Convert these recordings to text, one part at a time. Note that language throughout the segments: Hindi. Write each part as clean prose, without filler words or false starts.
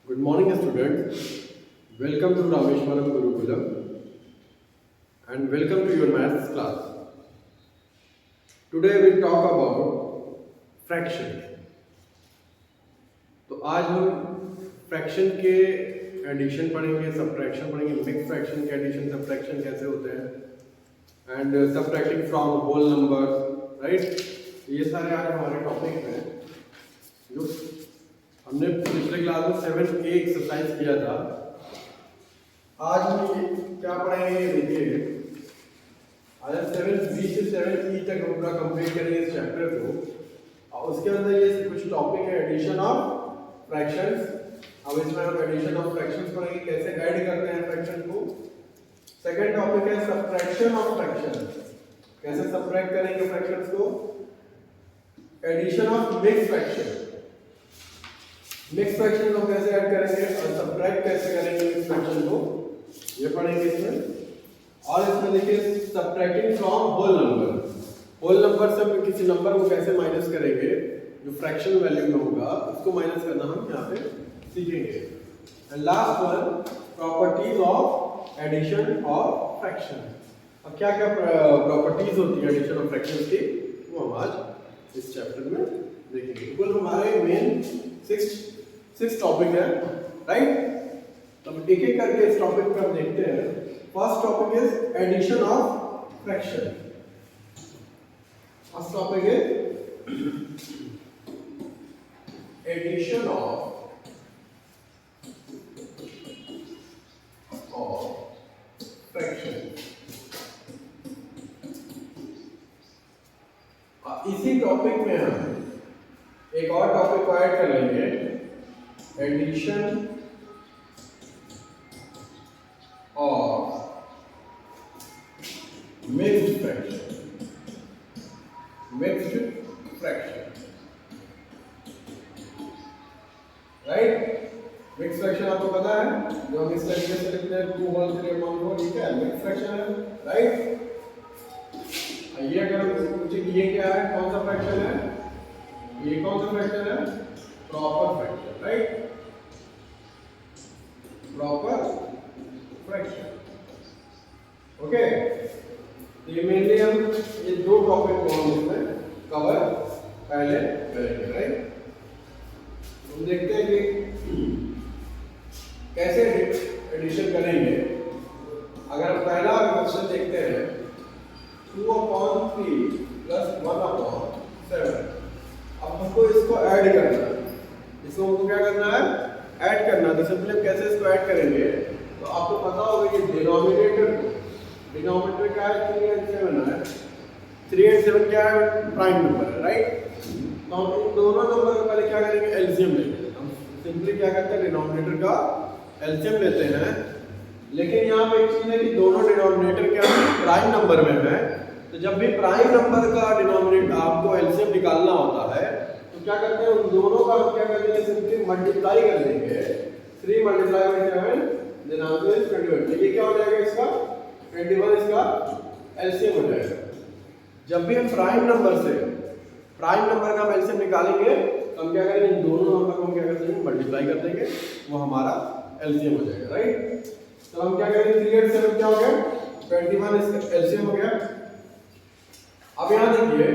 Good morning, students. Welcome to Rameshwaram Gurukulam and welcome to your maths class. Today we talk about fraction. तो आज हम फ्रैक्शन के एडिशन पढ़ेंगे, सब्ट्रैक्शन पढ़ेंगे, मिक्स फ्रैक्शन के एडिशन सब्ट्रैक्शन कैसे होते हैं and subtracting from whole numbers, right. ये सारे आज हमारे टॉपिक हैं जो हमने पिछले क्लास में 7A एक्सरसाइज किया था। आज हम क्या पढ़ेंगे देखिए, आज हम 7B से 7E तक पूरा कंप्लीट करेंगे इस चैप्टर को। और उसके अंदर ये कुछ टॉपिक है एडिशन ऑफ फ्रैक्शंस। अब इसमें हम एडिशन ऑफ फ्रैक्शंस पढ़ेंगे, कैसे ऐड करते हैं फ्रैक्शन को। सेकंड टॉपिक है सब्ट्रैक्शन ऑफ फ्रैक्शन, कैसे सब्ट्रैक्ट करेंगे फ्रैक्शंस को। Addition of mix fraction, mix fraction को कैसे ऐड करेंगे और सब्ट्रैक्ट कैसे करेंगे मिक्स फ्रैक्शन को, ये पढ़ेंगे इसमें। और इसमें देखिए subtracting from whole number, whole number से हम किसी नंबर को कैसे माइनस करेंगे, जो फ्रैक्शन वैल्यू में होगा उसको माइनस करना हम यहाँ पे सीखेंगे। And last one, properties of addition of fraction. अब क्या क्या प्रॉपर्टीज होती है एडिशन ऑफ फ्रैक्शन की, वो हम आज इस चैप्टर में देखेंगे। बिल्कुल हमारे मेन सिक्स टॉपिक है, राइट। तो हम एक एक करके इस टॉपिक पर देखते हैं। First topic is addition of fraction. First topic is addition of fraction. इसी टॉपिक में हम एक और टॉपिक को ऐड कर लेंगे, addition of mixed fraction. Mixed fraction, right. Mixed fraction आपको पता है, जो हम इस तरीके से लिखते हैं 2 होल 3 अपॉन 4, ठीक है, मिक्स्ड फ्रैक्शन है, राइट। ये अगर हम पूछे कि ये क्या है, कौन सा फ्रैक्शन है, ये कौन सा फ्रैक्शन है, proper fraction, right, proper fraction. Okay, तो ये मेनली हम ये दो टॉपिक को हम इसमें कवर पहले करेंगे, राइट। हम देखते हैं कि कैसे एडिशन करेंगे। अगर हम पहला क्वेश्चन देखते हैं, 2/3 + 1/7। अब हमको इसको ऐड करना है, इसको हमको क्या करना है, ऐड करना। तो सिंपली कैसे इसको ऐड करेंगे, तो आपको पता होगा कि डिनोमिनेटर क्या है, 3 और 7 है। 3 और 7 क्या है, प्राइम नंबर है, राइट। तो हम इन दोनों नंबर का पहले क्या करेंगे, एलसीएम लेंगे। हम सिंपली क्या करते हैं, डिनोमिनेटर का एलसीएम लेते हैं। लेकिन यहाँ पे एक चीज है कि दोनों डिनोमिनेटर क्या है, प्राइम नंबर में है। तो जब भी प्राइम नंबर का डिनोमिनेटर आपको एलसीएम निकालना होता है, तो क्या करते हैं, उन दोनों का हम क्या कर देंगे, सिंपली मल्टीप्लाई कर देंगे। 3 × 7 देन आंसर इज 21। तो ये क्या हो जाएगा, इसका 21 इसका एलसीएम हो जाएगा। जब भी हम प्राइम नंबर का हम एलसीएम निकालेंगे, तो हम क्या करेंगे, इन दोनों नंबर को हम क्या कर देंगे, मल्टीप्लाई कर देंगे, वो हमारा एलसीएम हो जाएगा, राइट। तो हम क्या करेंगे, 3 और 7 क्या हो गया, 21 इसका एलसीएम हो गया। अब यहाँ देखिए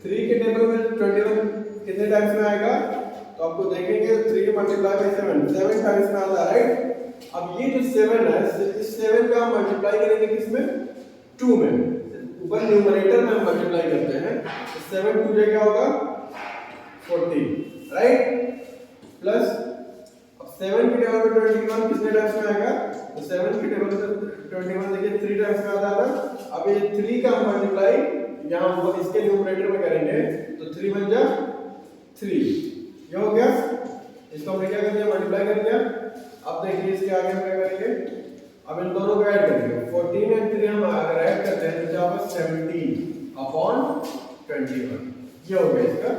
3 के टेबल में 21 कितने टाइम्स में आएगा, तो आपको देखेंगे 3 × 7 टाइम्स में आता है, राइट। अब ये जो 7 है, इस 7 का हम मल्टीप्लाई करेंगे किसमें, 2 में। ऊपर न्यूमरेटर में हम मल्टीप्लाई करते हैं, तो 7 2 जो क्या होगा 14, राइट। प्लस अब 7 के टेबल में 21 कितने टाइम्स में आएगा, तो 7 के टेबल में 21 देखिए 3 टाइम्स में आता है। अब ये 3 का हम मल्टीप्लाई यहाँ इसके न्यूमरेटर में करेंगे, तो 3 बन जा 3, ये हो गया। इसको हमने क्या कर दिया, मल्टीप्लाई कर दिया। अब देखिए इसके आगे हम क्या करेंगे, अब इन दोनों को ऐड करेंगे। 14 और 3 हम अगर ऐड करते हैं तो क्या होगा, 17/21, ये हो गया इसका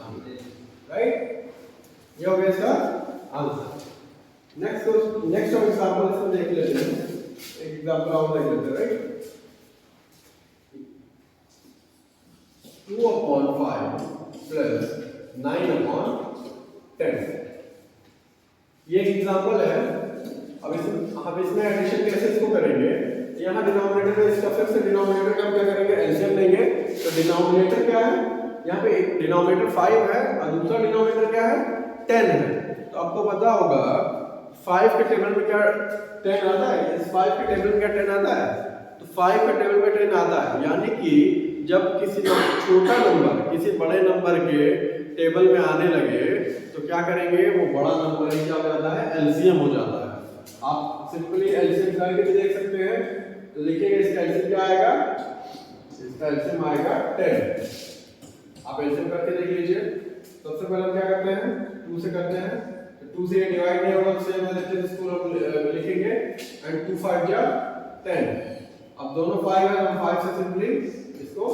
आंसर, राइट। ये हो गया इसका आंसर। नेक्स्ट एग्जांपल इसमें देख लेते हैं, एक एग्जांपल और देख लेते हैं, राइट। 2/5 + 9/10। ये एक एग्जांपल है। अब हम इसमें एडिशन कैसे इसको करेंगे, यहाँ डिनोमिनेटर में इसका फिर से डिनोमिनेटर का हम क्या करेंगे, एलसीएम लेंगे। तो डिनोमिनेटर क्या है, यहाँ पे एक डिनोमिनेटर 5 है और दूसरा डिनोमिनेटर क्या है 10 है। तो आपको पता होगा 5 के टेबल में क्या 10 आता है, इस 5 के टेबल में क्या 10 आता है, तो 5 के टेबल में 10 आता है। यानी कि जब किसी छोटा नंबर किसी बड़े नंबर के टेबल में आने लगे तो क्या करेंगे, वो बड़ा नंबर ही क्या हो जाता है, एलसीएम हो जाता है। आप सिंपली एलसीएम करके भी देख सकते हैं। तो देखिए इसका एलसीएम क्या आएगा, इसका एलसीएम आएगा 10। आप एलसीएम करके देख लीजिए। सबसे पहले हम क्या करते हैं, 2 से करते हैं। तो 2 से ये डिवाइड नहीं होगा, सेम है इसको हम लिखेंगे एंड 2 5 जा 10। अब दोनों 5 है, हम 5 से सिंपली इसको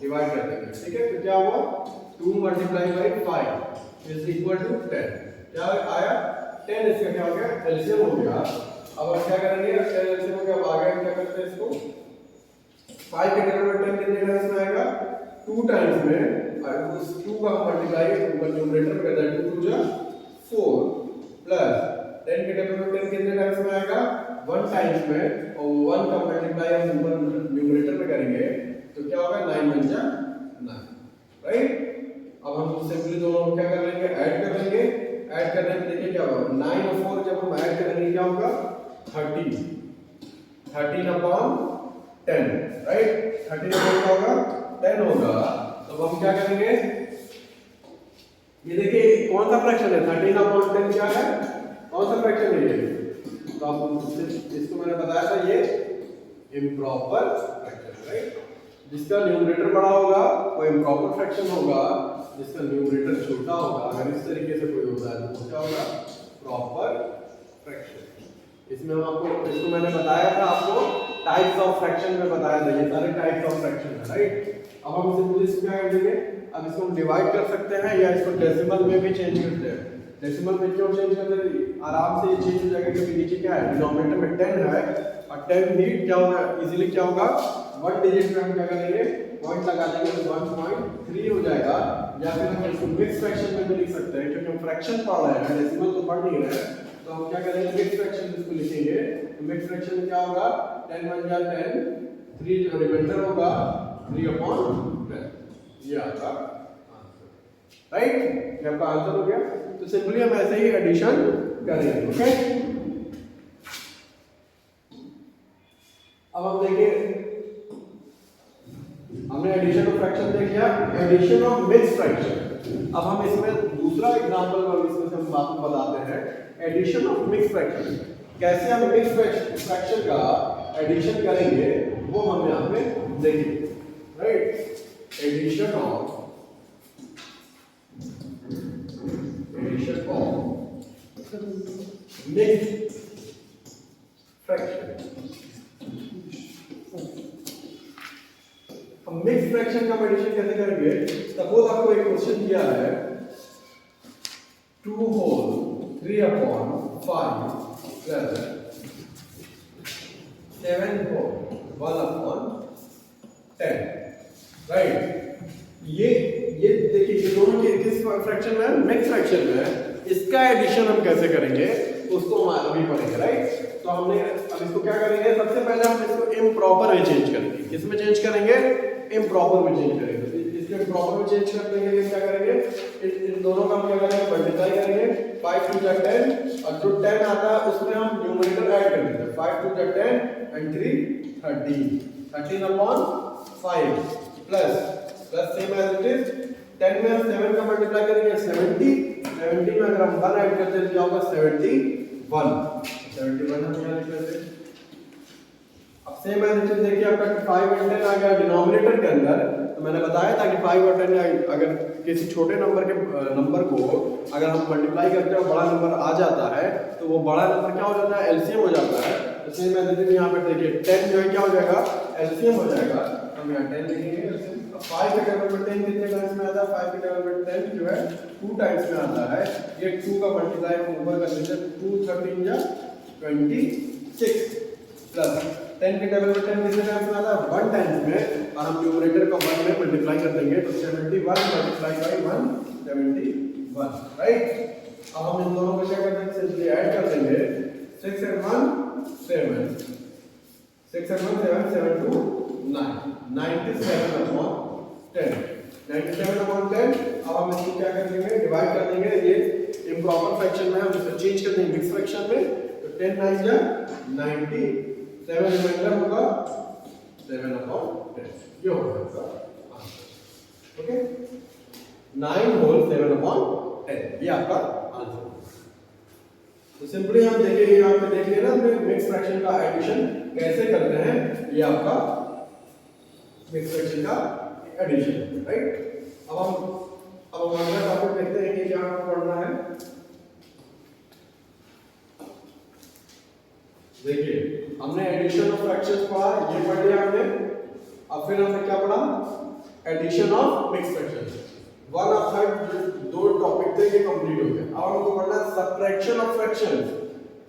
डिवाइड कर देंगे। ठीक है, तो क्या हुआ 2 multiply by 5 is equal to 10। क्या आया 10, इसका क्या हो गया एलसीएम हो गया। अब हम क्या करेंगे, एलसीएम हो गया, अब आगे हम क्या करते हैं इसको 5 के टेबल में 10 कितने टाइम्स में आएगा 2 टाइम्स में, और उस 2 का हम मल्टीप्लाई ऊपर न्यूमरेटर में करते हैं 2 2 जा 4 प्लस 10 के टेबल में 10 कितने टाइम्स में आएगा 1 टाइम्स में, और 1 का मल्टीप्लाई हम ऊपर न्यूमरेटर में करेंगे तो क्या होगा 9 1 जा 9, राइट। अब हम सिंपली दोनों को क्या कर लेंगे, ऐड कर लेंगे। ऐड करने पे देखिए क्या होगा 9 और 4 जब हम ऐड करेंगे क्या होगा 13 अपॉन 10, राइट। 13 अपॉन क्या होगा 10 होगा। तो हम क्या करेंगे, ये देखिए कौन सा फ्रैक्शन है 13 अपॉन 10 क्या है, कौन सा फ्रैक्शन है ये, तो आप इसको मैंने बताया था ये इम्प्रॉपर फ्रैक्शन, राइट। जिसका न्यूमरेटर बड़ा होगा वो इम्प्रॉपर फ्रैक्शन होगा, जिसका न्यूमरेटर छोटा होगा, अगर इस तरीके से कोई होता है तो क्या होगा प्रॉपर फ्रैक्शन। इसमें हम आपको इसको मैंने बताया था, आपको टाइप्स ऑफ फ्रैक्शन में बताया था, ये सारे टाइप्स ऑफ फ्रैक्शन है, राइट। अब हम सिंपली इसको क्या कर देंगे, अब इसको हम डिवाइड कर सकते हैं या इसको डेसिमल में भी चेंज करते हैं। डेसिमल में क्यों चेंज करते हैं, आराम से ये चेंज हो जाएगा क्योंकि नीचे क्या है डिनोमिनेटर में 10 है और 10 भी क्या होगा इजीली क्या होगा 1 डिजिट में हम क्या करेंगे पॉइंट लगा देंगे तो 1.3 हो जाएगा। या फिर हम इसको मिक्स फ्रैक्शन में भी लिख सकते हैं क्योंकि हम फ्रैक्शन पढ़ रहे हैं, डेसिमल तो पढ़ नहीं रहे हैं। तो हम क्या करेंगे मिक्स फ्रैक्शन इसको लिखेंगे। तो मिक्स फ्रैक्शन में क्या होगा 10 1 जा 10, 3 जो रिमाइंडर होगा 3/10, ये आपका आंसर, राइट। ये आपका आंसर हो गया। तो सिंपली हम ऐसे ही एडिशन करेंगे, ओके। अब हम देखिए हमने एडिशन ऑफ फ्रैक्शन देख लिया, एडिशन ऑफ मिक्स फ्रैक्शन। अब हम इसमें दूसरा एग्जांपल इसमें से हम बात बताते हैं एडिशन ऑफ मिक्स फ्रैक्शन। कैसे हम मिक्स फ्रैक्शन का एडिशन करेंगे वो हम यहाँ पे देखेंगे, right. Addition of mix fraction. हम मिक्स फ्रैक्शन का एडिशन कैसे करेंगे, सपोज आपको एक क्वेश्चन दिया है 2 होल 3/5 प्लस 7 होल 1/10, राइट। ये देखिए ये दोनों के किस फ्रैक्शन में है, मिक्स फ्रैक्शन में है। इसका एडिशन हम कैसे करेंगे उसको हम अभी पढ़ेंगे, राइट। तो हमने अब इसको क्या करेंगे, सबसे पहले हम इसको इम्प्रॉपर में चेंज करेंगे। किसमें चेंज करेंगे, इम्प्रॉपर में चेंज करेंगे। इसको इम्प्रॉपर में चेंज करने के लिए क्या करेंगे, इन दोनों का हम क्या करेंगे मल्टीप्लाई करेंगे 5 2 जा 10 और जो 10 आता है उसमें हम न्यूमरेटर ऐड कर देते हैं 5 2 जा 10 and 3 13/5 plus same as it is 10 में 7 का मल्टीप्लाई करेंगे 70 में अगर हम 1 ऐड करते हैं तो क्या होगा 71 हम यहाँ लिख लेते हैं। अब सेम एज इट इज देखिए आपका 5 और 10 आ गया डिनोमिनेटर के अंदर। तो मैंने बताया था कि 5 और 10 अगर किसी छोटे नंबर को अगर हम मल्टीप्लाई करते हैं और बड़ा नंबर आ जाता है तो वो बड़ा नंबर क्या हो जाता है एलसीएम हो जाता है। तो सेम एज इट इज यहाँ पे देखिए 10 जो है क्या हो जाएगा एलसीएम हो जाएगा। हम यहाँ 10 लिखेंगे एलसीएम। 5 के टेबल में 10 कितने टाइम्स में आता है, 5 के टेबल में 10 जो है 2 टाइम्स में आता है। ये 2 का मल्टीप्लाई हम ऊपर कर देते हैं 2 13 या 26 प्लस 10 के टेबल में 10 कितने टाइम्स में आता है 1 टाइम्स में और हम न्यूमरेटर को 1 में मल्टीप्लाई कर देंगे तो 71 मल्टीप्लाई बाय 171, राइट। अब हम इन दोनों को क्या कर देंगे, सिंपली ऐड कर देंगे। 6 and 1 7, 6 and 1 7, 7 2 9, 97 upon 10, 97 upon 10। अब हम इसको क्या कर देंगे, डिवाइड कर देंगे। ये इम्प्रॉपर फ्रैक्शन में हम इसको चेंज कर देंगे मिक्स फ्रैक्शन में। तो 10 9 जा 90, 7 रिमाइंडर होगा 7 upon 10, ये होगा इसका आंसर। ओके, 9 होल 7 upon 10, ये आपका आंसर। तो सिंपली हम देखिए, यहाँ पे देख लिया ना हमने मिक्स फ्रैक्शन का एडिशन कैसे करते हैं। ये आपका मिक्स फ्रैक्शन का एडिशन, राइट। अब हम अगला टॉपिक देखते हैं कि क्या पढ़ना है। देखिए हमने एडिशन ऑफ फ्रैक्शंस पढ़ा, ये पढ़ लिया हमने। अब फिर हमने क्या पढ़ा, एडिशन ऑफ मिक्स फ्रैक्शंस। 1 और 3 दो टॉपिक थे, ये कंप्लीट हो गया। अब हमको पढ़ना है subtraction of fractions.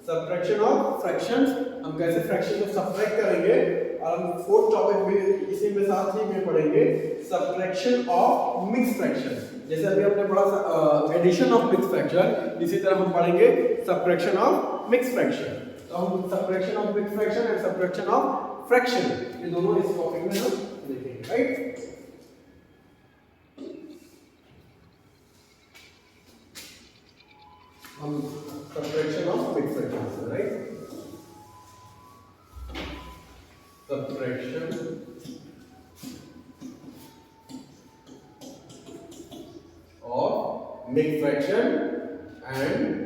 Subtraction of fractions, हम कैसे फ्रैक्शन को सब्ट्रैक्ट करेंगे। और हम फोर्थ टॉपिक भी इसी में साथ ही में पढ़ेंगे, सब्ट्रैक्शन ऑफ मिक्स फ्रैक्शन। जैसे अभी हमने पढ़ा एडिशन ऑफ मिक्स फ्रैक्शन, इसी तरह हम पढ़ेंगे सब्ट्रैक्शन ऑफ मिक्स फ्रैक्शन। तो हम subtraction of mix fraction and subtraction of fraction, ये दोनों इस टॉपिक में हम देखेंगे, राइट। हम subtraction of mix fraction, right. Subtraction of mix fraction and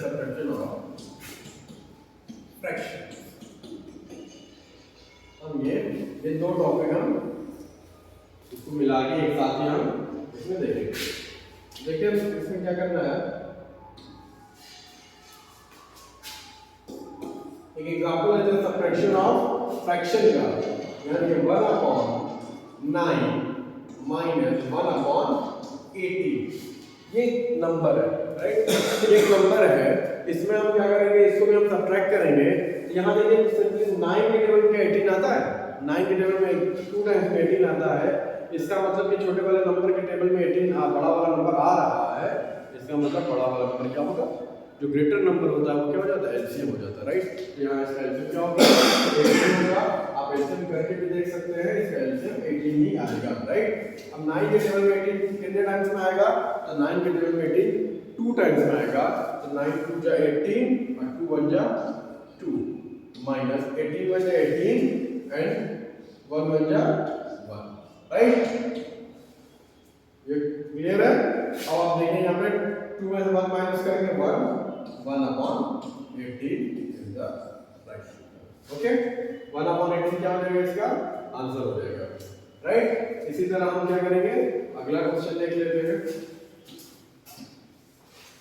subtraction of fraction। हम ये दो टॉपिक हम इसको मिला के एक साथ ही हम इसमें देखेंगे। देखिए इसमें क्या करना है, एक एग्जांपल लेते हैं सब्ट्रैक्शन ऑफ फ्रैक्शन का। यानी 1 upon 9 minus 1 upon 80, ये नंबर है, राइट। ये नंबर है, इसमें हम क्या करेंगे, इसको भी हम सब्ट्रैक्ट करेंगे। यहाँ देखिए सिंपली 9 के टेबल में 18 आता है, 9 के टेबल में 2 टाइम्स 18 आता है। इसका मतलब कि छोटे वाले नंबर के टेबल में 18 बड़ा वाला नंबर आ रहा है। इसका मतलब बड़ा वाला नंबर क्या होगा, जो ग्रेटर नंबर होता है वो क्या हो जाता है, एलसीएम हो जाता है, राइट। तो यहाँ इसका एलसीएम क्या होगा, आप एलसीएम करके भी देख सकते हैं। इसका एलसीएम 18 ही आएगा, राइट। अब 9 के टेबल में 18 कितने टाइम्स में आएगा, तो 9 के टेबल में 18 2 टाइम्स में आएगा। तो 9 2 जा 18 और 2 1 जा 2 माइनस 18 1 जा 18 एंड 1 1 जा 1, राइट। ये क्लियर है। अब आप देखें यहाँ पे 2 में से 1 माइनस करेंगे 1 upon 18 is the right. Okay, 1 upon 18 क्या हो जाएगा, इसका आंसर हो जाएगा, राइट। इसी तरह हम क्या करेंगे, अगला क्वेश्चन देख लेते हैं।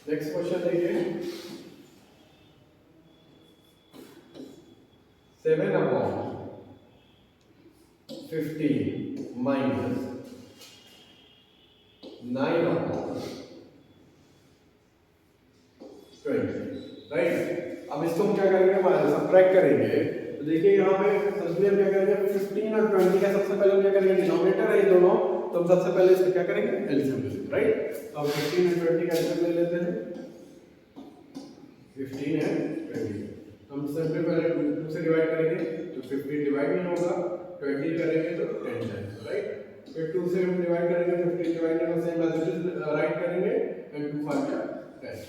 नेक्स्ट क्वेश्चन देखिए, 7 upon 15 minus 9 upon 20, राइट। अब इसको हम क्या करेंगे, सब्ट्रैक्ट करेंगे। तो देखिए यहाँ पे सबसे हम क्या करेंगे, 15 और 20 का सबसे पहले हम क्या करेंगे, डिनोमिनेटर है ये दोनों, तो हम सबसे पहले इसको क्या करेंगे, एलसीएम लेंगे, राइट। तो हम 15 और 20 का एलसीएम ले लेते हैं। 15 है 20, हम सबसे पहले 2 से डिवाइड करेंगे तो 15 डिवाइड नहीं होगा, 20 करेंगे तो 10 टाइम्स, राइट। फिर 2 से हम डिवाइड करेंगे, 15 डिवाइड करने से सेम राइट करेंगे एंड 2 5 जा 10।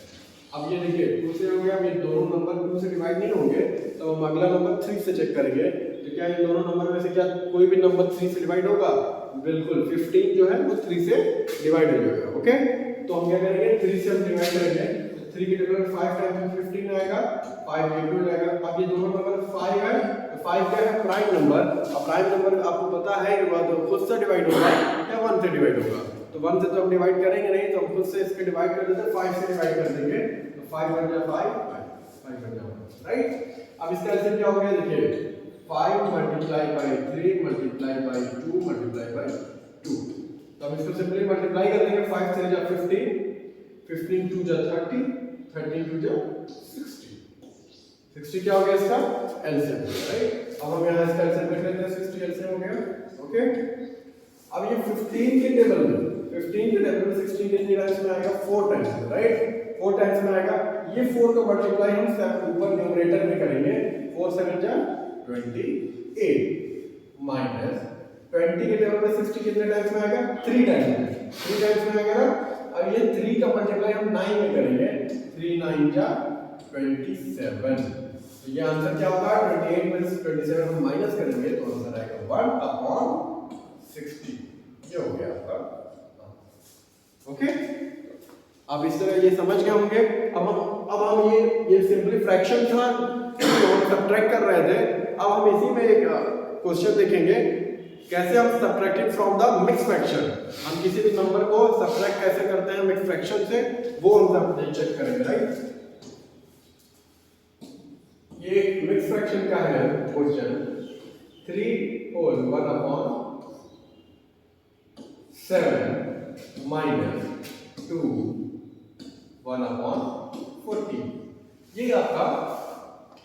अब ये देखिए 2 से हो गया, ये दोनों नंबर 2 से डिवाइड नहीं होंगे, तो हम अगला नंबर 3 से चेक करेंगे। तो क्या इन दोनों नंबर में से क्या कोई भी नंबर 3 से डिवाइड होगा, बिल्कुल 15 जो है वो 3 से डिवाइड हो जाएगा। ओके, तो हम क्या करेंगे, 3 से हम डिवाइड करेंगे, तो 3 की जगह 5 टाइम्स 15 आएगा, 5 ये भी आएगा। अब ये दोनों नंबर 5 है, तो 5 क्या है, प्राइम नंबर। अब प्राइम नंबर आपको पता है कि तो खुद से डिवाइड होगा या 1 से डिवाइड होगा। तो 1 से तो हम डिवाइड करेंगे नहीं, तो हम खुद से इसके डिवाइड कर देते हैं, 5 से डिवाइड कर देंगे, तो 5 बन जाए 5 बन जाए, राइट। अब इसका एलसीएम क्या हो गया, देखिए 5 multiply by 3 multiply by 2 multiply by 2। तो हम इसको सिंपली मल्टीप्लाई कर देंगे, 5 से जा 15, 15 2 जा 30, 30 2 जा 60, 60 क्या हो गया इसका एलसीएम, राइट। अब हम यहाँ 15 के टेबल में 16 कितनी टाइम्स में आएगा 4 टाइम्स में, राइट 4 टाइम्स में आएगा। ये 4 का मल्टीप्लाई हम ऊपर न्यूमरेटर में करेंगे, 4 7 जा 28 माइनस 20 के टेबल में 60 कितने टाइम्स में आएगा 3 टाइम्स में आएगा ना। अब ये 3 का मल्टीप्लाई हम 9 में करेंगे, 3 9 जा 27। तो ये आंसर क्या होगा 28 में से 27 हम माइनस करेंगे तो आंसर आएगा 1/60। ये हो गया आपका। ओके, अब इस तरह ये समझ गए होंगे। अब हम ये सिंपली फ्रैक्शन था तो हम सब्ट्रैक्ट कर रहे थे। अब हम इसी में एक क्वेश्चन देखेंगे कैसे हम subtracting from the mix fraction, हम किसी भी नंबर को सब्ट्रैक्ट कैसे करते हैं मिक्स फ्रैक्शन से, वो हम सब चेक करेंगे, राइट। ये मिक्स फ्रैक्शन का है क्वेश्चन, 3 होल 1/7 माइनस 2 1/40। ये आपका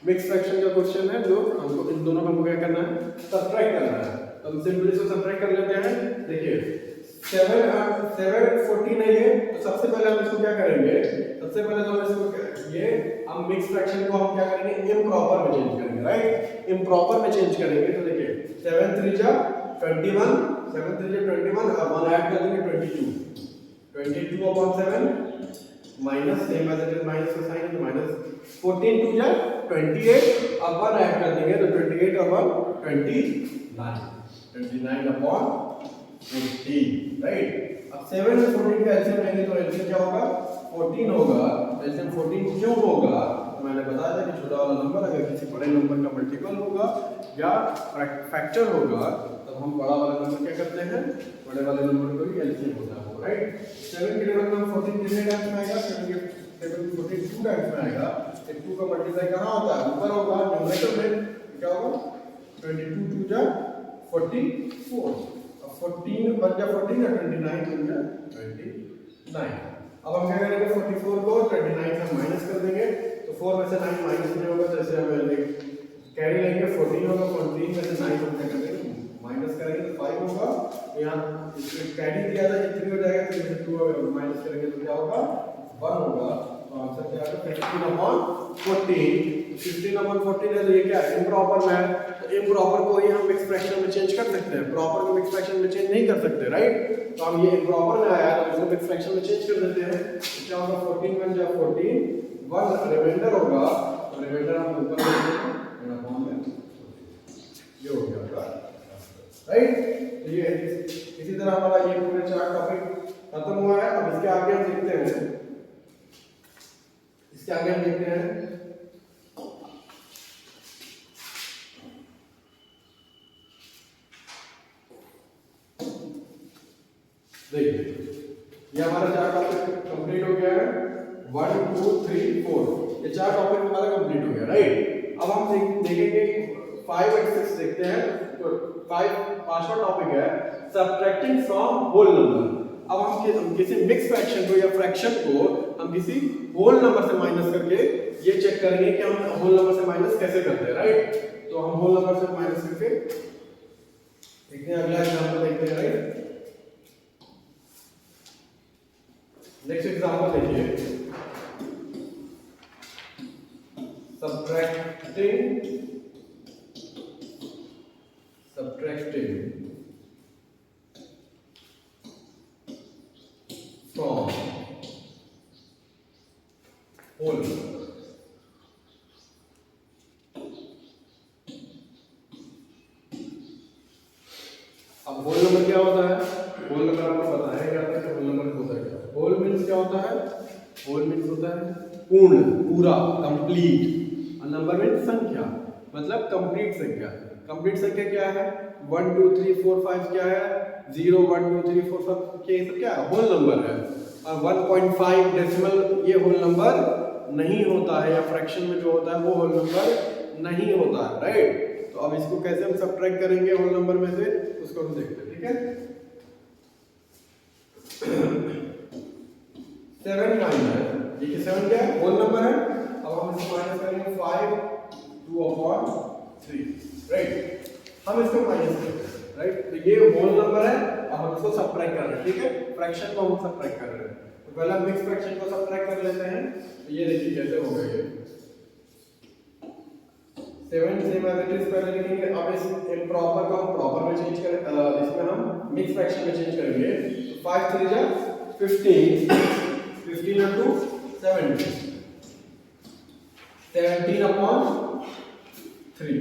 मिक्स फ्रैक्शन का क्वेश्चन है जो हमको इन दोनों का क्या करना है, सब्ट्रैक्ट करना है। तो हम सिंपली इसको सब्ट्रैक्ट कर लेते हैं। देखिए 7 14 है ये, तो सबसे पहले हम इसको क्या करेंगे, सबसे पहले तो हम इसको ये हम मिक्स फ्रैक्शन को हम क्या करेंगे इम्प्रॉपर में चेंज करेंगे, राइट। इम्प्रॉपर में चेंज करेंगे तो देखिए 7 3 जा 21, 7 3 जा 21 और 1 ऐड कर देंगे 22/7 minus same as it is minus का साइन तो माइनस 14 2 जा 28 अब 1 ऐड कर देंगे तो 28 और 1 29/50, राइट। अब 7 में 14 का एलसीएम लेंगे तो एलसीएम क्या होगा 14 होगा। एलसीएम 14 क्यों होगा, तो मैंने बताया था कि छोटा वाला नंबर अगर किसी बड़े नंबर का मल्टीपल होगा या फैक्टर होगा तब हम बड़ा वाला नंबर क्या करते हैं, बड़े वाले नंबर को ही एलसीएम होता है, राइट। 7 के टेबल में 14 कितने टाइम्स में आएगा, 7 के टेबल में 14 2 टाइम्स में आएगा। ये 2 का मल्टीप्लाई कहां होता है, ऊपर होगा न्यूमरेटर में, क्या होगा 22 2 जा 44, अब 14 बन जा 14 या 29 बन जा 29। अब हम क्या करेंगे 44 को 29 से माइनस कर देंगे तो 4 में से 9 माइनस में होगा, जैसे हम कैरी लेंगे 14 होगा, 14 में से 9 हम क्या करेंगे माइनस करेंगे तो 5 होगा। यहाँ इसमें कैरी दिया था 3 हो जाएगा, 3 में से 2 माइनस करेंगे तो क्या होगा 1 होगा। तो आंसर क्या आएगा 15/14। 15/14 है तो ये क्या है इम्प्रॉपर में है, तो इम्प्रॉपर को ही हम मिक्स फ्रैक्शन में चेंज कर सकते हैं, प्रॉपर को मिक्स फ्रैक्शन में चेंज नहीं कर सकते, राइट। तो हम ये इम्प्रॉपर में आया तो इसको मिक्स फ्रैक्शन में चेंज कर देते हैं, तो क्या होगा 14 बन जा 14, 1 रिमाइंडर होगा, तो रिमाइंडर हम ऊपर लिख देंगे मेरा फॉर्म में, ये हो गया आपका, राइट। तो ये इसी तरह हमारा ये पूरे 4 टॉपिक खत्म हुआ है। अब इसके आगे हम देखते हैं, इसके आगे हम देखते हैं देखिए ये हमारा 4 टॉपिक कंप्लीट हो गया है, 1 2 3 4 ये 4 टॉपिक हमारा कंप्लीट हो गया, राइट। अब हम देखेंगे 5 और 6 देखते हैं। तो 5वां टॉपिक है सब्ट्रैक्टिंग फ्रॉम होल नंबर। अब हम किसी मिक्स फ्रैक्शन को या फ्रैक्शन को हम किसी होल नंबर से माइनस करके ये चेक करेंगे कि हम होल नंबर से माइनस कैसे करते हैं, राइट। तो हम होल नंबर से माइनस करके देखते हैं, अगला एग्जांपल देखते हैं, राइट। नेक्स्ट एग्जांपल देखिए, सब्ट्रैक्टिंग फ्रॉम होल नंबर। अब होल नंबर क्या होता है, होल नंबर आपको बताया गया था कि होल नंबर होता है क्या। होल मीन्स क्या होता है, होल मीन्स होता है पूर्ण, पूरा, कंप्लीट। और नंबर मीन्स संख्या, मतलब कंप्लीट संख्या। कंप्लीट संख्या क्या है 1 2 3 4 5 क्या है 0 1 2 3 4 5 ये सब क्या है होल नंबर है। और 1.5 डेसिमल ये होल नंबर नहीं होता है, या फ्रैक्शन में जो होता है वो होल नंबर नहीं होता है, राइट। तो अब इसको कैसे हम सब्ट्रैक्ट करेंगे होल नंबर में से, उसको हम देखते हैं, ठीक है। 7 माइनस ये 7 क्या है होल नंबर है। अब हम इसको माइनस करेंगे 5 2/3, राइट। हम इसको माइनस करते हैं राइट। तो ये होल नंबर है, अब हम इसको सबट्रैक्ट कर रहे हैं, ठीक है, फ्रैक्शन को हम सबट्रैक्ट कर रहे हैं। तो पहले हम मिक्स फ्रैक्शन को सबट्रैक्ट कर लेते हैं। तो ये देखिए कैसे होगा ये 7 सेम एज इट इज पहले लिखेंगे। अब इस इम्प्रॉपर को हम प्रॉपर में चेंज करें, इसमें हम मिक्स फ्रैक्शन में चेंज करेंगे। तो 5 3 जा 15, 15 into 17, 17 upon 3,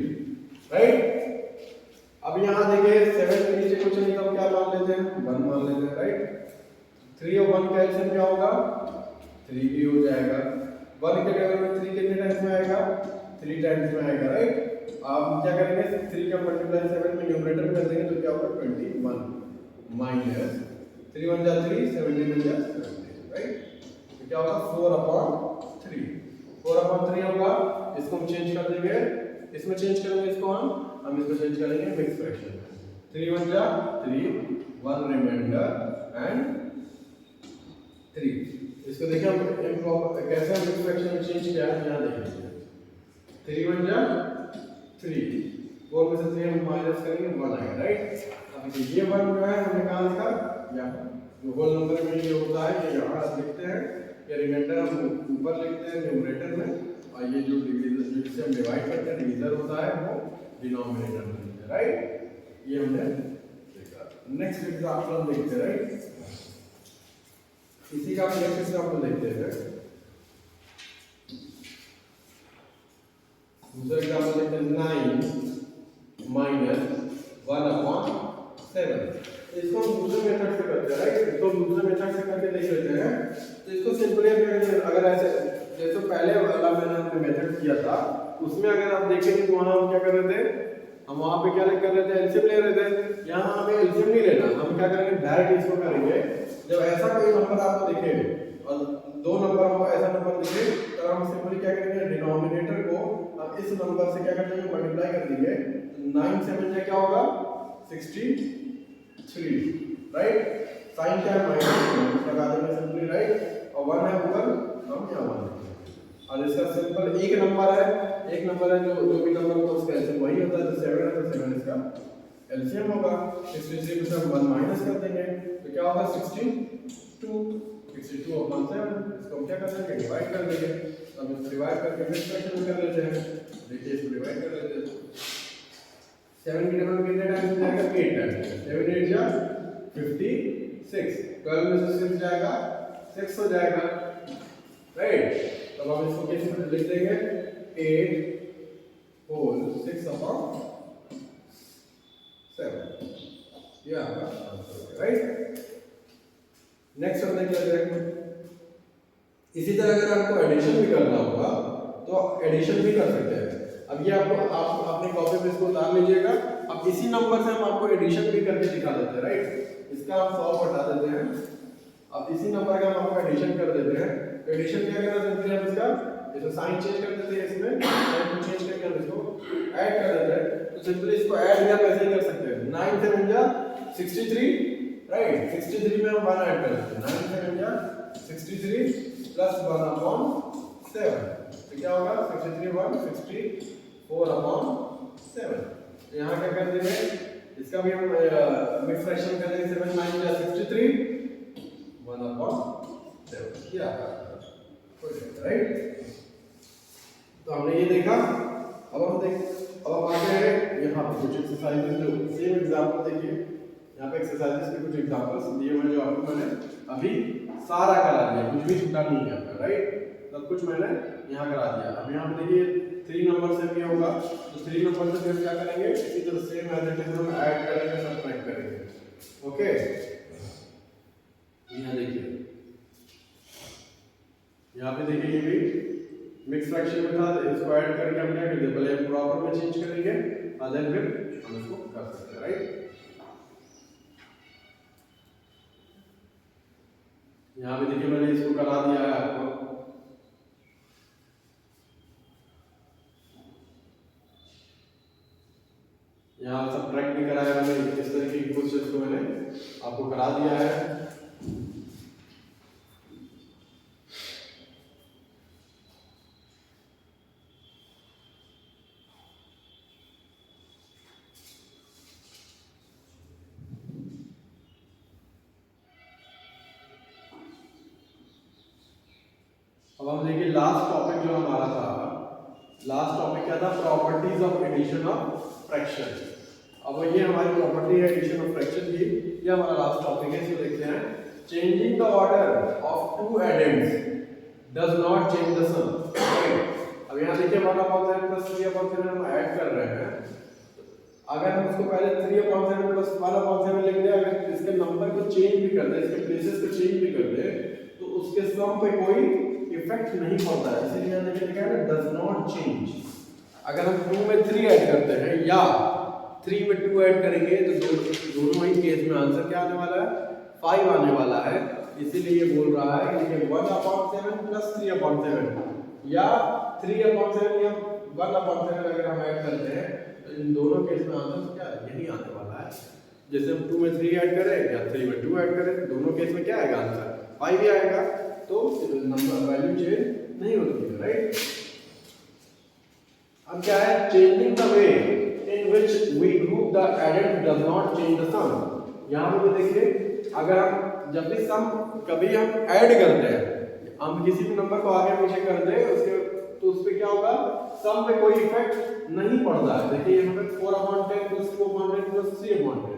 राइट। अब यहाँ देखिए 7 के नीचे कुछ नहीं, तो हम क्या मान लेते हैं, 1 मान लेते हैं, राइट। 3 और 1 का एलसीएम क्या होगा, 3 भी हो जाएगा। 1 के टेबल में 3 कितने टाइम्स में आएगा, 3 टाइम्स में आएगा, राइट। अब क्या करेंगे, 3 का मल्टीप्लाई 7 में न्यूमरेटर में कर देंगे, तो क्या होगा 21 माइनस 3 1 जा 3, 17 1 जा 17, राइट। तो क्या होगा 4/3, 4/3 होगा। इसको हम चेंज कर देंगे, इसमें चेंज करेंगे इसको हम इसको चेंज करेंगे मिक्स फ्रैक्शन में। 3 1 जा 3, 1 रिमाइंडर एंड 3। इसको देखिए हम कैसे हम मिक्स फ्रैक्शन में चेंज किया है, यहाँ देखिए 3 1 जा 3, 4 में से 3 हम माइनस करेंगे 1 आएगा, राइट। अब ये 1 जो है हमने कहाँ लिखा, यहाँ जो होल नंबर में ये होता है, ये यहाँ लिखते हैं, ये रिमाइंडर हम ऊपर लिखते हैं न्यूमरेटर में, और ये जो डिवीजन जिससे हम डिवाइड करते हैं डिवीजर होता है वो डिनोमिनेटर में लिखते हैं, राइट। ये हमने देखा। नेक्स्ट एग्जांपल हम देखते हैं, राइट। इसी का हम नेक्स्ट एग्जांपल देखते हैं। दूसरा एग्जांपल देखते हैं 9 माइनस 1/7। इसको हम दूसरे मेथड से करते हैं, राइट। इसको दूसरे मेथड से करके देख लेते हैं। तो इसको सिंपली अगर ऐसे जैसे पहले वाला मैंने आपने मेथड किया था, उसमें अगर आप देखेंगे तो वहां हम क्या कर रहे थे, हम वहां पे क्या कर रहे थे, एलसीएम ले रहे थे। यहाँ हमें एलसीएम नहीं लेना, हम क्या करेंगे डायरेक्ट इसको करेंगे। जब ऐसा कोई नंबर आपको दिखे और दो नंबर हमको ऐसा नंबर दिखे, तो हम सिंपली क्या करेंगे, डिनोमिनेटर को हम इस नंबर से क्या कर देंगे, मल्टीप्लाई कर देंगे। 9 7 क्या होगा 63, राइट। साइन क्या है माइनस लगा देंगे सिंपली, राइट। और 1 है ऊपर, हम यहाँ 1 लिखेंगे। और इसका सिंपल एक नंबर है जो भी नंबर होगा उसका एलसीएम वही होता है। तो 7 है तो 7 इसका एलसीएम होगा। 63 में से हम 1 माइनस कर देंगे, तो क्या होगा 62 अपॉन 7। इसको हम क्या कर देंगे, डिवाइड कर देंगे। अब इसको डिवाइड करके मिक्स फ्रैक्शन में कर लेते हैं। देखिए इसको डिवाइड कर लेते हैं। 7 के टेबल में कितने टाइम्स जाएगा, 8 टाइम्स। 7 8 जा 56, 12 में से 6 जाएगा 6 हो जाएगा, राइट। तब हम इसको कैसे लिख देंगे, 8 होल 6/7, ये आपका आंसर है, राइट। नेक्स्ट हम देख लेते हैं। इसी तरह अगर आपको एडिशन भी करना होगा तो एडिशन भी कर सकते हैं। अब ये आप अपने कॉपी पे इसको उतार लीजिएगा। अब इसी नंबर से हम आपको एडिशन भी करके दिखा देते हैं, राइट। इसका हम 100 हटा देते हैं। अब इसी नंबर का हम आपको एडिशन कर देते हैं। तो एडिशन क्या करना है, हम इसका जैसे साइन चेंज कर देते हैं, इसमें साइन को चेंज करके हम इसको ऐड कर देते हैं। तो सिंपली इसको ऐड या कैसे कर सकते हैं, 9 7 जा 63, राइट। 63 में हम 1 ऐड कर देते हैं। 9 7 जा 63 प्लस 1/7, तो क्या होगा 63 1 64/7। तो यहाँ क्या कर देंगे, इसका भी हम मिक्स फ्रैक्शन कर देंगे। 7 9 जा 63, 1/7, ये आपका राइट। तो हमने ये देखा। अब हम आगे यहाँ पे कुछ एक्सरसाइजेस, जो सेम एग्जांपल देखिए। यहाँ पे एक्सरसाइजेस के कुछ एग्जांपल्स दिए हुए जो आपको मैंने अभी सारा करा दिया, कुछ भी छूटा नहीं है आपका, राइट। सब कुछ मैंने यहाँ करा दिया। अब यहाँ पे देखिए 3 नंबर से भी होगा, तो 3 नंबर से हम क्या करेंगे, इसी तरह सेम एज इट इज हम ऐड करेंगे, सब्ट्रैक्ट करेंगे, ओके। यहाँ देखिए, यहाँ पे देखिए ये भी मिक्स फ्रैक्शन में था, तो इसको ऐड करके हम क्या करेंगे, पहले हम प्रॉपर में चेंज करेंगे, अदर फिर हम इसको कर सकते हैं, राइट। यहाँ पे देखिए मैंने इसको करा दिया है आपको। यहाँ सब्ट्रैक्ट भी कराया मैंने, इस तरीके की क्वेश्चन को मैंने आपको करा दिया है। अब हम देखिए लास्ट टॉपिक जो हमारा था, लास्ट टॉपिक क्या था, properties of addition of fraction. अब ये हमारी प्रॉपर्टी है एडिशन ऑफ फ्रैक्शन की, ये हमारा लास्ट टॉपिक है। इसको देखते हैं, changing the order of two addends does not change the sum. अब यहाँ देखिए 1/7 प्लस 3/7 हम ऐड कर रहे हैं। अगर हम उसको पहले 3/7 प्लस 1/7 लिख दें, अगर इसके नंबर को चेंज भी कर दे, इसके प्लेसेस को चेंज भी कर दे, तो उसके सम पे कोई इफेक्ट नहीं पड़ता है। इसीलिए यहाँ देखिए लिखा है डज नॉट चेंज। अगर हम 2 में 3 ऐड करते हैं या 3 में 2 ऐड करेंगे तो दोनों ही केस में आंसर क्या आने वाला है, 5 आने वाला है। इसीलिए ये बोल रहा है कि देखिए 1/7 प्लस 3/7 या 3/7 या 1/7 अगर हम ऐड करते हैं तो इन दोनों केस में आंसर क्या है, यही आने वाला है। जैसे हम 2 में 3 ऐड करें या 3 में 2 ऐड करें, दोनों केस में क्या आएगा, आंसर 5 ही आएगा। तो नंबर वैल्यू चेंज नहीं होती है, राइट। अब क्या है, changing the way in which we group the addend does not change the sum. यहाँ पे देखिए, अगर हम जब भी सम कभी हम ऐड करते हैं, हम किसी भी नंबर को आगे पीछे कर दे उसके, तो उस पे क्या होगा, सम पे कोई इफेक्ट नहीं पड़ता है। देखिए यहाँ पे 4/10 प्लस 2/10 प्लस 3/10,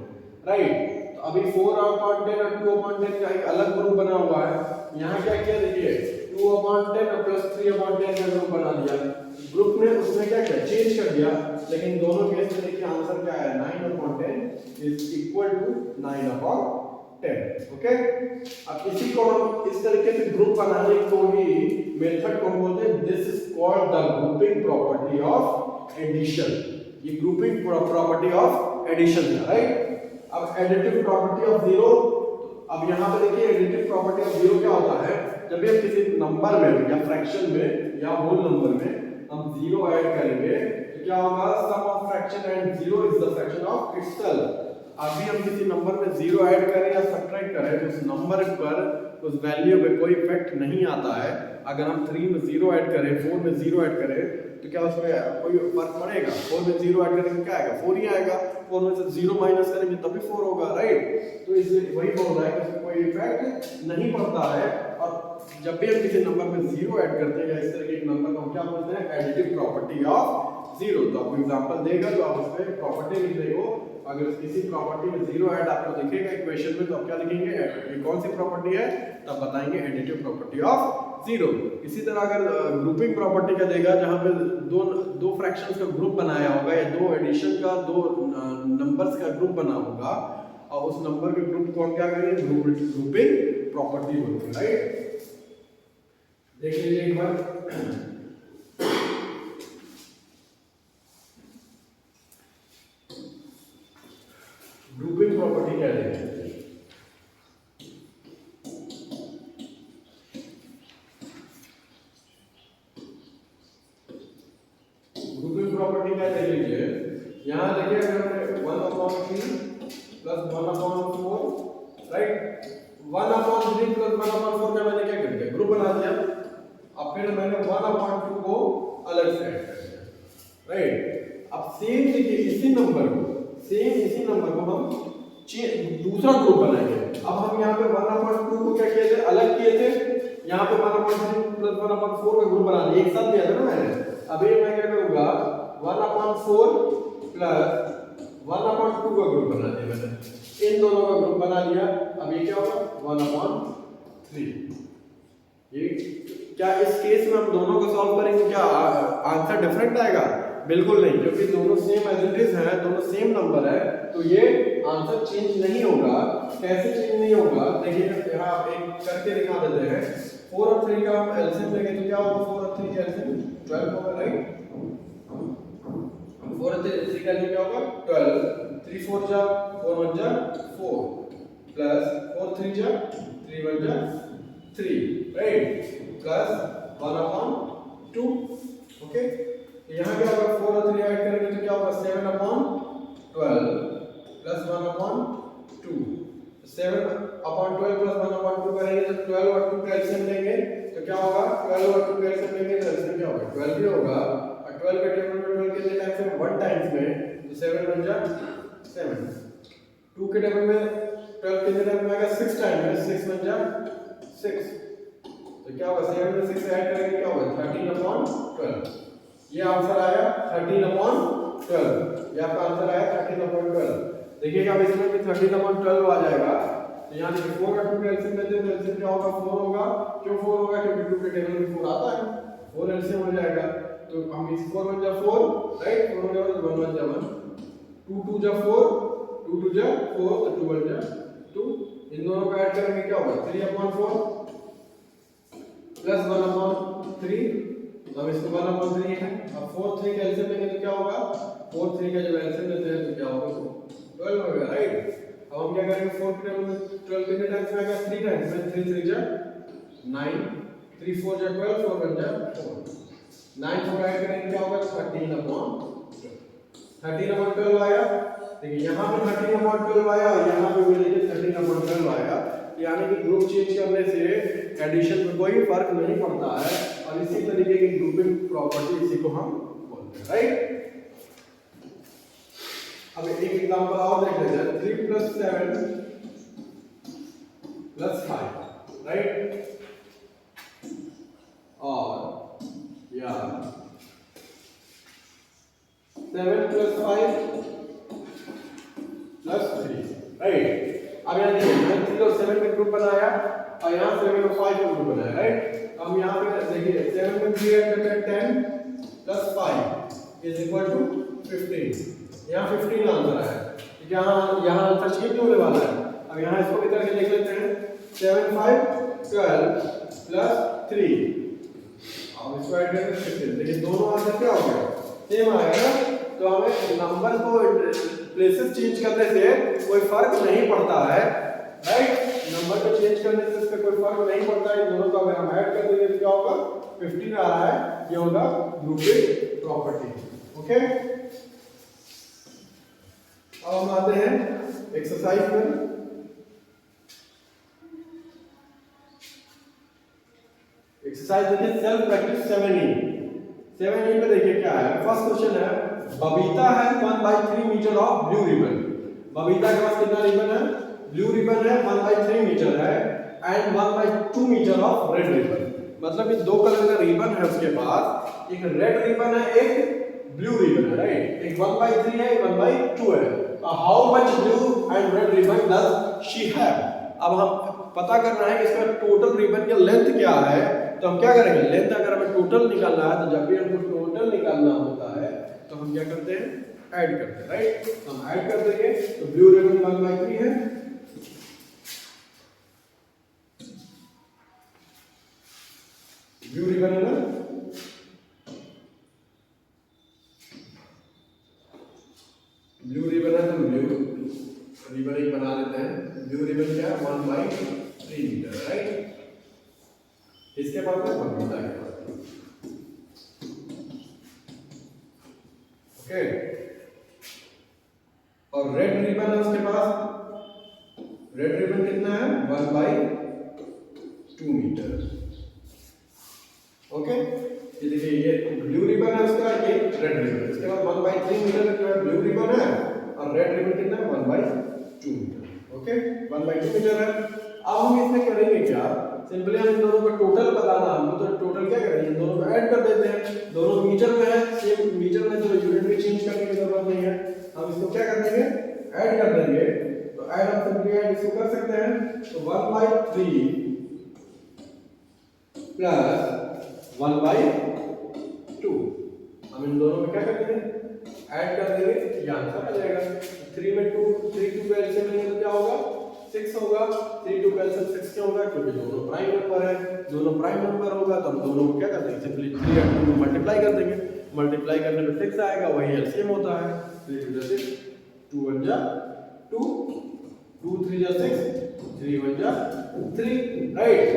राइट। तो अभी 4/10 और 2/10 का एक अलग ग्रुप बना हुआ है। यहाँ क्या किया, देखिए 2/10 और प्लस 3/10 का ग्रुप बना दिया। ग्रुप ने उसमें क्या किया, चेंज कर दिया। लेकिन दोनों केस में देखिए आंसर क्या है, 9/10 इज इक्वल टू 9/10। ओके। अब इसी को हम इस तरीके से ग्रुप बनाने को ही मेथड को बोलते हैं, this is called the grouping property of addition. ये ग्रुपिंग प्रॉपर्टी ऑफ एडिशन है, राइट। अब एडिटिव प्रॉपर्टी ऑफ जीरो, अब यहाँ पे देखिए एडिटिव प्रॉपर्टी ऑफ जीरो क्या होता है, जब भी हम किसी नंबर में या फ्रैक्शन में या होल नंबर में हम जीरो ऐड करेंगे तो क्या होगा, sum of fraction and zero is the fraction of itself. अभी हम किसी नंबर में जीरो ऐड करें या सब्ट्रैक्ट करें तो उस नंबर पर, उस वैल्यू पे कोई इफेक्ट नहीं आता है। अगर हम 3 में 0 ऐड करें, 4 में 0 ऐड करें तो क्या उसमें कोई फर्क पड़ेगा? 4 में 0 ऐड करेंगे क्या आएगा, 4 ही आएगा। 4 में से 0 माइनस करेंगे तभी 4 होगा, राइट। तो इस वही बोल रहा है कि उसमें कोई इफेक्ट नहीं पड़ता है। और जब भी हम किसी नंबर में 0 ऐड करते हैं या इस तरह के नंबर को हम क्या बोलते हैं, एडिटिव प्रॉपर्टी ऑफ जीरो। तो आपको एग्जांपल देगा तो आप उसमें प्रॉपर्टी लिख देंगे। अगर किसी प्रॉपर्टी में 0 ऐड आपको दिखेगा इक्वेशन में तो आप क्या लिखेंगे, ये कौन सी प्रॉपर्टी है, तब बताएंगे एडिटिव प्रॉपर्टी ऑफ जीरो। इसी तरह अगर ग्रुपिंग प्रॉपर्टी का देगा, जहां पे दो फ्रैक्शंस का ग्रुप बनाया होगा या दो एडिशन का, दो नंबर्स का ग्रुप बना होगा और उस नंबर के ग्रुप को हम क्या करेंगे, ग्रुपिंग प्रॉपर्टी बोलते हैं, राइट। देख लीजिए एक बार, ग्रुपिंग प्रॉपर्टी क्या है। ग्रुपिंग प्रॉपर्टी क्या देख लीजिए, यहां देखिए अगर हमने 1/3 प्लस 1/4, राइट। 1/3 प्लस 1/4 का मैंने क्या कर दिया, ग्रुप बना दिया। अब फिर मैंने 1/2 को अलग से ऐड कर दिया, राइट। अब सेम देखिए इसी नंबर को हम दूसरा ग्रुप बनाएंगे। अब हम यहाँ पे 1/2 को क्या किए थे, अलग किए थे। यहाँ पे 1/3 प्लस 1/4 का ग्रुप बना दिया, एक साथ किया था ना मैंने। अभी मैं क्या करूंगा, 1/4 प्लस 1/2 का ग्रुप बना दिया मैंने, इन दोनों का ग्रुप बना दिया। अब ये क्या होगा, 1/3। ये क्या इस केस में हम दोनों को सॉल्व करेंगे, क्या आंसर डिफरेंट आएगा? बिल्कुल नहीं, क्योंकि दोनों सेम एज इट इज है, दोनों सेम नंबर है, तो ये आंसर चेंज नहीं होगा। कैसे चेंज नहीं होगा, देखिए यहाँ आप एक करके दिखा देते हैं। 4 और 3 का हम एलसीएम लेंगे तो क्या होगा, 4 और 3 का एलसीएम 12 होगा, राइट। 4 और 3 का एलसीएम क्या होगा, 12। 3 4 जा 4 1 जा 4 प्लस 4 3 जा 3 1 जा 3, राइट, प्लस 1/2। ओके, यहाँ क्या होगा, 4 और 3 ऐड करेंगे तो क्या होगा, 7/12 प्लस 1/2। 7/12 प्लस 1/2 करेंगे तो 12 और 2 का एलसीएम लेंगे तो क्या होगा, 12 और 2 का एलसीएम लेंगे तो एलसीएम क्या होगा, 12 ही होगा। और 12 के टेबल में 12 कितने टाइम्स है, 1 टाइम्स में, तो 7 बन जा 7। 2 के टेबल में 12 कितने टाइम्स में आएगा, 6 टाइम्स में, 6 बन जा 6। तो क्या होगा 7 में 6 ऐड करेंगे क्या होगा 13/12। ये आंसर आया 13/12। ये आपका आंसर आया 13/12। देखिएगा अब इसमें भी 13/12 आ जाएगा। तो यहाँ देखिए 4 और 2 का एलसीएम लेते हैं तो एलसीएम क्या होगा 4 होगा। क्यों 4 होगा क्योंकि 2 के टेबल में 4 आता है, 4 एलसीएम हो जाएगा। तो हम इस 4 1 जा 4 राइट, 4 हो जाएगा तो 1 1 जा 1, 2 2 जा 4, 2 2 जा 4 तो 2 1 जा 2। इन दोनों को ऐड करेंगे क्या होगा 3/4 प्लस 1/3। तो हम इसको 1/3 है। अब 4 3 का एलसीएम लेंगे तो क्या होगा 4 3 का जब एलसीएम लेते हैं तो क्या होगा 12 होगा राइट। अब हम क्या करेंगे 4 के टेबल में 12 कितने टाइम्स में आएगा 3 टाइम्स में 3 3 जा 9, 3 4 जा 12, 4 1 जा 4, 9 को ऐड करेंगे क्या होगा 13/12। 13/12 आया। देखिए यहाँ पे 13/12 आया और यहाँ पे भी देखिए 13/12 आया। यानी कि ग्रुप चेंज करने से एडिशन में कोई फर्क नहीं पड़ता है और इसी तरीके की ग्रुपिंग प्रॉपर्टी इसी को हम बोलते हैं राइट। अब एक एग्जांपल और देख लेते हैं 3 + 7 + 5 राइट। और या 7 + 5 + 3 राइट। अब यहाँ देखिए 3 और 7 का ग्रुप बनाया और यहाँ 7 और 5 का ग्रुप बनाया राइट। हम यहाँ पे देखिए 7 में 3 ऐड करते हैं 10 + 5 = 15। यहाँ 15 आंसर आया। यहाँ आंसर चेंज होने वाला है। अब यहाँ इसको भी करके देख लेते हैं 7 5 12 + 3 अब इसको ऐड करके 15। देखिए दोनों आंसर क्या हो गया सेम आएगा। तो हमें नंबर को प्लेसेस चेंज करने से कोई फर्क नहीं पड़ता है राइट। नंबर को चेंज करने से इससे कोई फर्क नहीं पड़ता है। दोनों को अगर हम ऐड कर देंगे तो क्या होगा 15 आ रहा है। ये होगा ग्रुपिंग प्रॉपर्टी ओके। अब हम आते हैं एक्सरसाइज पर। एक्सरसाइज देखिए सेल्फ प्रैक्टिस 7E। 7E पे देखिए क्या है। फर्स्ट क्वेश्चन है बबीता है 1/3 metre of blue ribbon. Babita के पास कितना रिबन है ब्लू रिबन है 1/3 मीटर है and 1/2 metre of red ribbon. मतलब ये दो कलर का रिबन है उसके पास, एक रेड रिबन है एक ब्लू रिबन है राइट। एक 1/3 है एक 1/2 है। How much blue and red ribbon does she have. अब हम पता करना है इसका टोटल रिबन का लेंथ क्या है। तो हम क्या करेंगे लेंथ अगर हमें टोटल निकालना है तो जब भी हमको टोटल निकालना होता है तो हम क्या करते हैं ऐड करते हैं राइट। तो हम ऐड कर देंगे तो ब्लू रिबन 1/3 है, ब्लू रिबन है ना, ब्लू रिबन है तो ब्लू रिबन एक बना लेते हैं। ब्लू रिबन क्या है 1/3 मीटर राइट। इसके बाद में बबीता के पास ओके। और रेड रिबन है उसके पास, रेड रिबन कितना है 1/2 मीटर ओके। ये देखिए ये ब्लू रिबन है उसका, ये रेड रिबन। इसके बाद 1/3 मीटर जो है ब्लू रिबन है और रेड रिबन कितना है 1/2 मीटर ओके। 1/2 मीटर है। अब हम इसमें करेंगे क्या सिंपली हम इन दोनों का टोटल बताना हमको। तो टोटल क्या करेंगे इन दोनों को ऐड कर देते हैं। दोनों मीटर में है सेम मीटर में तो यूनिट भी चेंज करने की जरूरत नहीं है। हम इसको क्या कर देंगे ऐड कर देंगे। तो ऐड हम सिंपली ऐड इसको कर सकते हैं। तो 1/3 प्लस 1/2 हम इन दोनों में क्या कर देंगे ऐड कर देंगे। ये आंसर आ जाएगा। 3 में 2 3 2 का एलसीएम लेंगे तो क्या होगा 6 होगा। 3 2 का एलसीएम 6 क्यों होगा क्योंकि दोनों प्राइम नंबर है। दोनों प्राइम नंबर होगा तो हम दोनों को क्या कर देंगे सिंपली 3 और 2 मल्टीप्लाई कर देंगे। मल्टीप्लाई करने में 6 आएगा वही एलसीएम होता है। 3 2 जा 6 2 1 जा 2 2 3 जा 6 3 1 जा 3 राइट।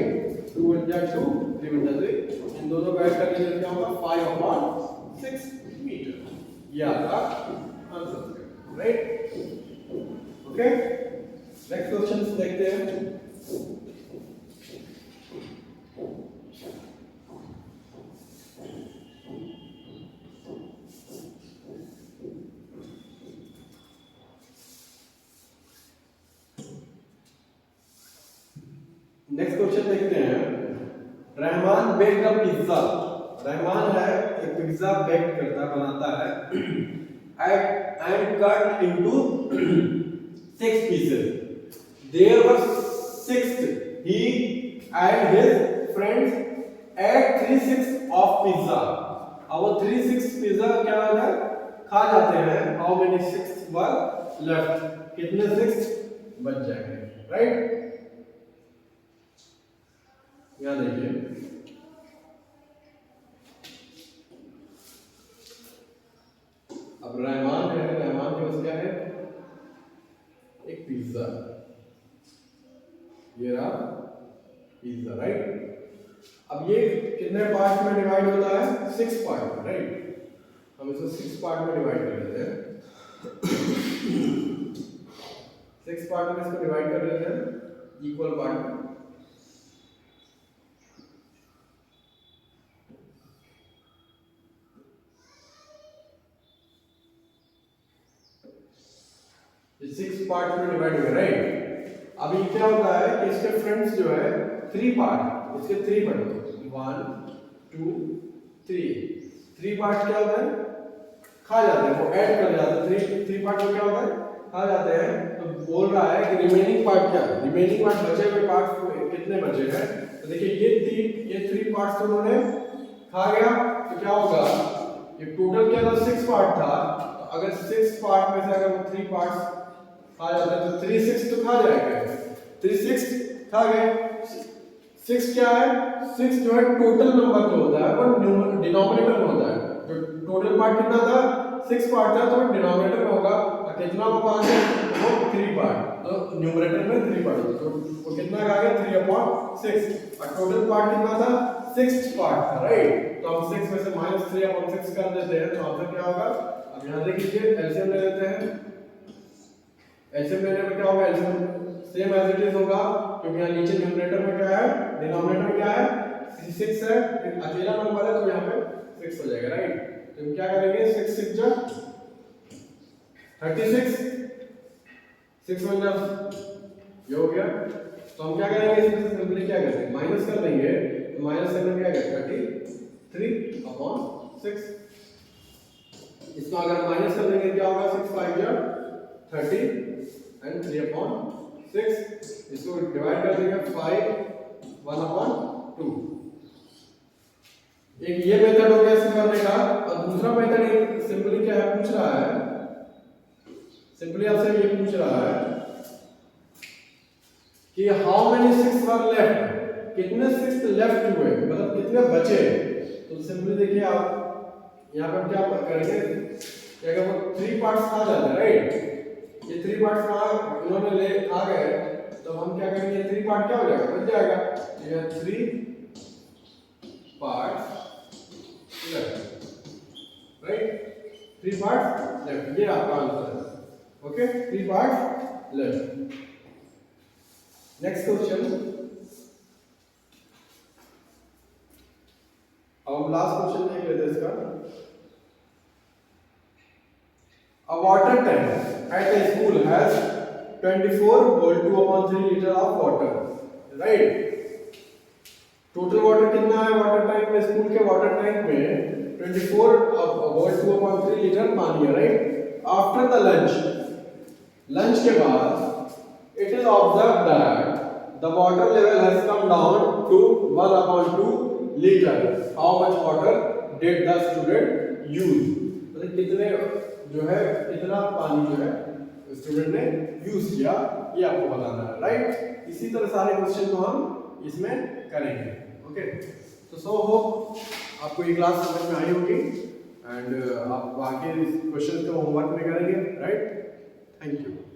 2 1 जा 2 3 1 जा 3। इन दोनों को ऐड करने से क्या होगा 5/6 मीटर। ये आपका आंसर है राइट ओके। नेक्स्ट क्वेश्चन देखते हैं। नेक्स्ट क्वेश्चन देखते हैं Rahman baked a pizza. Rahman है एक पिज्जा बेक करता बनाता है and cut into 6 pieces. There were 6. He and his friends ate 3/6 of pizza. अब वो 3/6 पिज्जा क्या होता है खा जाते हैं। How many 6 were left? कितने 6 बच जाएंगे, राइट? यहाँ देखिए अब रहमान है, रहमान के पास क्या है एक पिज्जा, ये रहा पिज्जा, राइट? अब ये कितने पार्ट में डिवाइड होता है 6 पार्ट में, राइट? हम इसको 6 पार्ट में डिवाइड कर लेते हैं 6 पार्ट में इसको डिवाइड कर लेते हैं इक्वल पार्ट में। ये 6 पार्ट में डिवाइड हो गया, राइट? अब ये क्या होता है कि इसके फ्रेंड्स जो है 3 पार्ट, इसके 3 बटे 1 2 3 पार्ट क्या होता है खा जाते हैं, वो ऐड कर जाते हैं। 3 पार्ट में क्या होता है खा जाते हैं। तो बोल रहा है कि रिमेनिंग पार्ट क्या है, रिमेनिंग पार्ट बचे हुए पार्ट कितने बचे हैं। तो देखिए ये 3 पार्ट्स तो उन्होंने खा गया, तो क्या होगा ये टोटल क्या था 6 पार्ट था। तो अगर 6 पार्ट में से अगर वो 3 पार्ट्स खा जाते हैं तो 3/6 तो खा जाएगा, 3/6 खा गए। 6 क्या है 6 जो है टोटल नंबर जो होता है वो डिनोमिनेटर में होता है। तो टोटल पार्ट कितना था 6 पार्ट था, तो डिनोमिनेटर में होगा और कितना वो पार्ट है वो 3 पार्ट, तो न्यूमरेटर में 3 पार्ट, तो वो कितना आ गया 3/6 और टोटल पार्ट कितना था 6 पार्ट था, राइट? तो हम 6 में से -3/6 कर देते हैं, तो आंसर क्या होगा। अब यहां देखिए एलसीएम ले लेते हैं। एलसीएम लेने में क्या होगा LCM same as it is होगा, क्योंकि यहाँ नीचे न्यूमरेटर में क्या है डिनोमिनेटर में क्या है 6 है, अकेला नंबर है तो यहाँ पे 6 हो जाएगा, राइट? तो हम क्या करेंगे 6 6 जा 36 6 1 जा ये हो गया। तो हम क्या करेंगे इसमें सिंपली क्या करेंगे माइनस कर देंगे। तो माइनस करने में क्या करेंगे 33/6। इसको अगर माइनस कर देंगे क्या होगा 6 5 जा 30 and 3/6। इसको डिवाइड कर देंगे 5 1/2। एक ये मेथड हो गया इसको करने का, और दूसरा मेथड सिंपली क्या है पूछ रहा है, सिंपली आपसे ये पूछ रहा है कि हाउ मेनी 6 वर लेफ्ट, कितने 6 लेफ्ट हुए मतलब कितने बचे। तो सिंपली देखिए आप यहाँ पे क्या करेंगे कि अगर वो 3 पार्ट्स खा जाते हैं, राइट? ये 3 पार्ट्स कहाँ उन्होंने ले आ गए, तो हम क्या करेंगे 3 पार्ट क्या हो जाएगा बच जाएगा। ये 3 parts left, right? 3 parts left, ये आपका आंसर है। Okay 3 parts left. Next question, अब हम लास्ट क्वेश्चन देख लेते हैं इसका। A water tank at a school has 24 volt 2/3 liter of water, right? Total water कितना है वाटर टैंक में, स्कूल के वाटर टैंक में 24 volt 2/3 लीटर पानी है, राइट? आफ्टर द लंच के बाद it is observe that the water level has come down to 1/2 litre. How much water did the student use, मतलब कितने जो है इतना पानी जो है स्टूडेंट ने यूज किया, ये आपको बताना है, राइट? इसी तरह सारे क्वेश्चन को हम इसमें करेंगे। ओके, तो सो होप आपको ये क्लास समझ में आई होगी एंड आप बाकी क्वेश्चन को होमवर्क में करेंगे, राइट? Thank you.